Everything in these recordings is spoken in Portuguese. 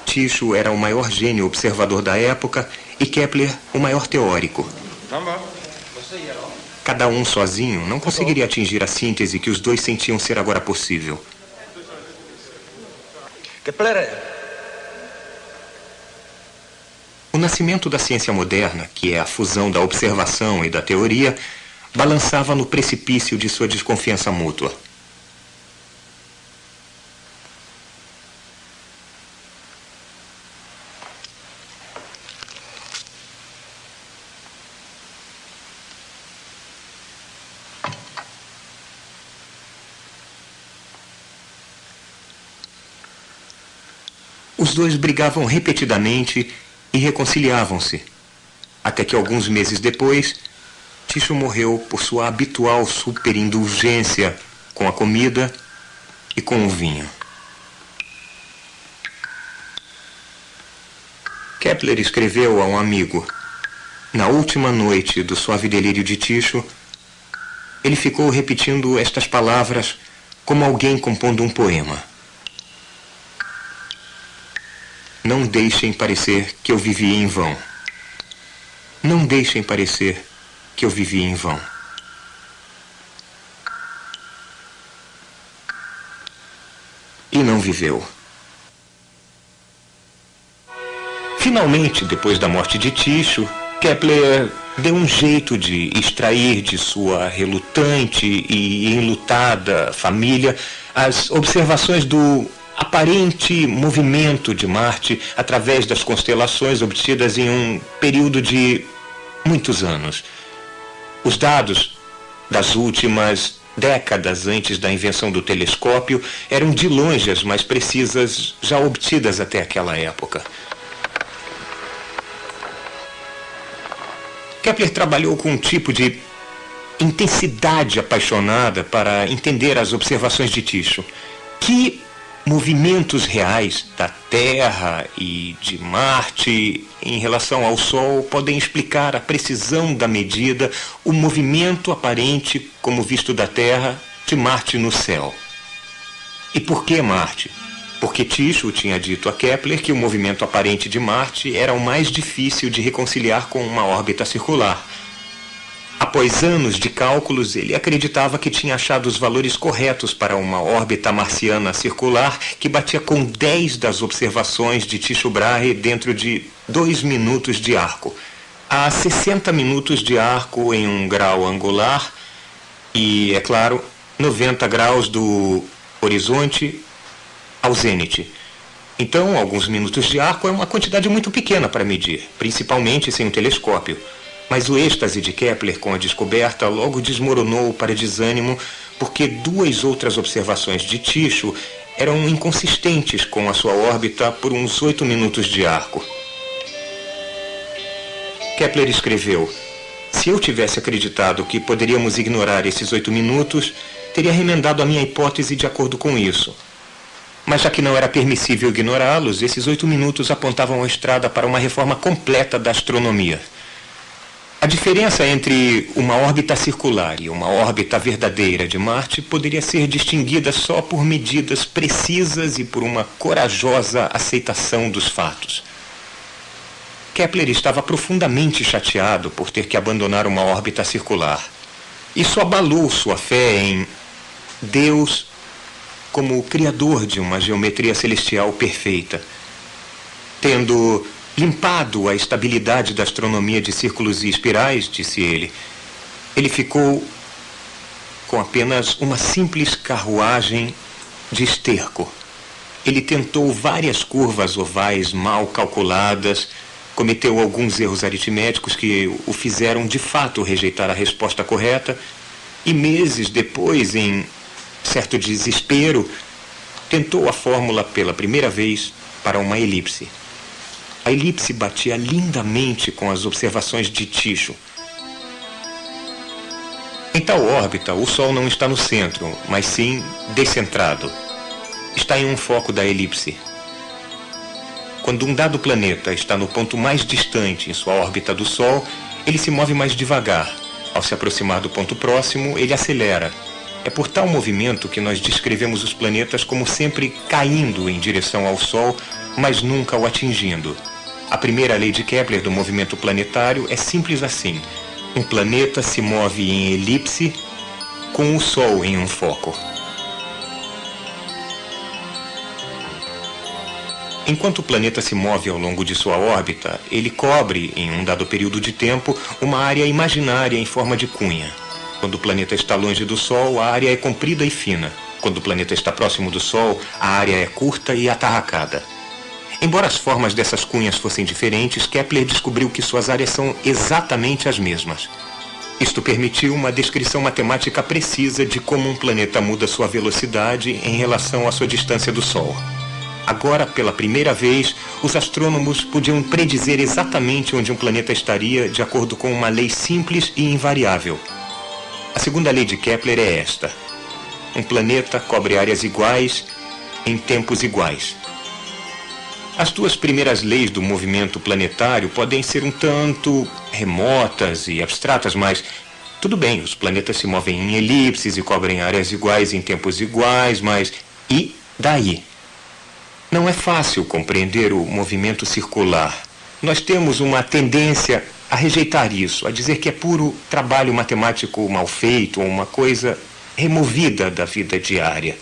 Tycho era o maior gênio observador da época e Kepler o maior teórico. Cada um sozinho não conseguiria atingir a síntese que os dois sentiam ser agora possível. O nascimento da ciência moderna, que é a fusão da observação e da teoria, balançava no precipício de sua desconfiança mútua. Os dois brigavam repetidamente e reconciliavam-se, até que alguns meses depois, Tycho morreu por sua habitual superindulgência com a comida e com o vinho. Kepler escreveu a um amigo: na última noite do suave delírio de Tycho, ele ficou repetindo estas palavras como alguém compondo um poema. Não deixem parecer que eu vivi em vão. Não deixem parecer que eu vivi em vão. E não viveu. Finalmente, depois da morte de Tycho, Kepler deu um jeito de extrair de sua relutante e enlutada família as observações do aparente movimento de Marte através das constelações obtidas em um período de muitos anos. Os dados das últimas décadas antes da invenção do telescópio eram de longe as mais precisas já obtidas até aquela época. Kepler trabalhou com um tipo de intensidade apaixonada para entender as observações de Tycho. Que movimentos reais da Terra e de Marte em relação ao Sol podem explicar a precisão da medida, o movimento aparente, como visto da Terra, de Marte no céu. E por que Marte? Porque Tycho tinha dito a Kepler que o movimento aparente de Marte era o mais difícil de reconciliar com uma órbita circular. Após anos de cálculos, ele acreditava que tinha achado os valores corretos para uma órbita marciana circular que batia com 10 das observações de Tycho Brahe dentro de 2 minutos de arco. Há 60 minutos de arco em um grau angular e, é claro, 90 graus do horizonte ao zênite. Então, alguns minutos de arco é uma quantidade muito pequena para medir, principalmente sem um telescópio. Mas o êxtase de Kepler com a descoberta logo desmoronou para desânimo, porque 2 outras observações de Tycho eram inconsistentes com a sua órbita por uns 8 minutos de arco. Kepler escreveu: se eu tivesse acreditado que poderíamos ignorar esses 8 minutos, teria remendado a minha hipótese de acordo com isso. Mas já que não era permissível ignorá-los, esses 8 minutos apontavam a estrada para uma reforma completa da astronomia. A diferença entre uma órbita circular e uma órbita verdadeira de Marte poderia ser distinguida só por medidas precisas e por uma corajosa aceitação dos fatos. Kepler estava profundamente chateado por ter que abandonar uma órbita circular. Isso abalou sua fé em Deus como o criador de uma geometria celestial perfeita. Tendo limpado a estabilidade da astronomia de círculos e espirais, disse ele, ele ficou com apenas uma simples carruagem de esterco. Ele tentou várias curvas ovais mal calculadas, cometeu alguns erros aritméticos que o fizeram de fato rejeitar a resposta correta, e meses depois, em certo desespero, tentou a fórmula pela primeira vez para uma elipse. A elipse batia lindamente com as observações de Tycho. Em tal órbita, o Sol não está no centro, mas sim descentrado. Está em um foco da elipse. Quando um dado planeta está no ponto mais distante em sua órbita do Sol, ele se move mais devagar. Ao se aproximar do ponto próximo, ele acelera. É por tal movimento que nós descrevemos os planetas como sempre caindo em direção ao Sol, mas nunca o atingindo. A primeira lei de Kepler do movimento planetário é simples assim. Um planeta se move em elipse com o Sol em um foco. Enquanto o planeta se move ao longo de sua órbita, ele cobre, em um dado período de tempo, uma área imaginária em forma de cunha. Quando o planeta está longe do Sol, a área é comprida e fina. Quando o planeta está próximo do Sol, a área é curta e atarracada. Embora as formas dessas cunhas fossem diferentes, Kepler descobriu que suas áreas são exatamente as mesmas. Isto permitiu uma descrição matemática precisa de como um planeta muda sua velocidade em relação à sua distância do Sol. Agora, pela primeira vez, os astrônomos podiam predizer exatamente onde um planeta estaria de acordo com uma lei simples e invariável. A segunda lei de Kepler é esta: um planeta cobre áreas iguais em tempos iguais. As duas primeiras leis do movimento planetário podem ser um tanto remotas e abstratas, mas tudo bem, os planetas se movem em elipses e cobrem áreas iguais em tempos iguais, mas e daí? Não é fácil compreender o movimento circular. Nós temos uma tendência a rejeitar isso, a dizer que é puro trabalho matemático mal feito, ou uma coisa removida da vida diária.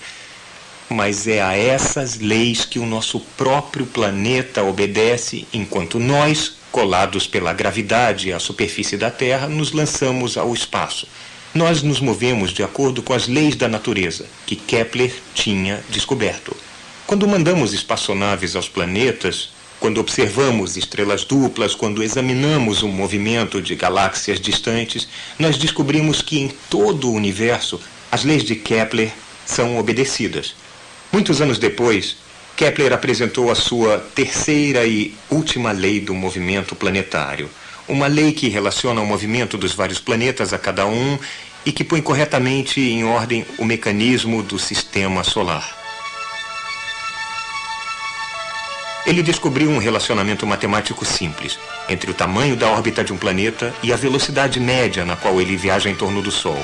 Mas é a essas leis que o nosso próprio planeta obedece, enquanto nós, colados pela gravidade à superfície da Terra, nos lançamos ao espaço. Nós nos movemos de acordo com as leis da natureza, que Kepler tinha descoberto. Quando mandamos espaçonaves aos planetas, quando observamos estrelas duplas, quando examinamos o movimento de galáxias distantes, nós descobrimos que em todo o universo as leis de Kepler são obedecidas. Muitos anos depois, Kepler apresentou a sua terceira e última lei do movimento planetário, uma lei que relaciona o movimento dos vários planetas a cada um e que põe corretamente em ordem o mecanismo do sistema solar. Ele descobriu um relacionamento matemático simples entre o tamanho da órbita de um planeta e a velocidade média na qual ele viaja em torno do Sol.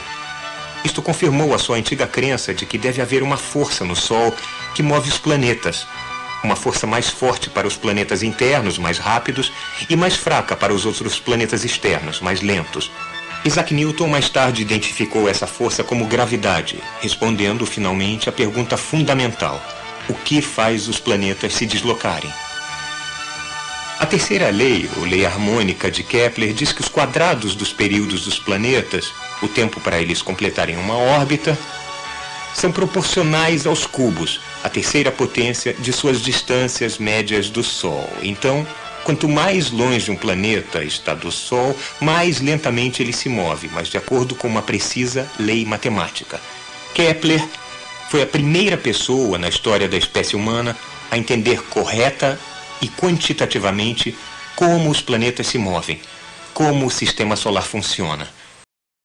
Isto confirmou a sua antiga crença de que deve haver uma força no Sol que move os planetas. Uma força mais forte para os planetas internos, mais rápidos, e mais fraca para os outros planetas externos, mais lentos. Isaac Newton mais tarde identificou essa força como gravidade, respondendo finalmente à pergunta fundamental: o que faz os planetas se deslocarem? A terceira lei, ou lei harmônica de Kepler, diz que os quadrados dos períodos dos planetas, o tempo para eles completarem uma órbita, são proporcionais aos cubos, a terceira potência de suas distâncias médias do Sol. Então, quanto mais longe um planeta está do Sol, mais lentamente ele se move, mas de acordo com uma precisa lei matemática. Kepler foi a primeira pessoa na história da espécie humana a entender correta e quantitativamente como os planetas se movem, como o sistema solar funciona.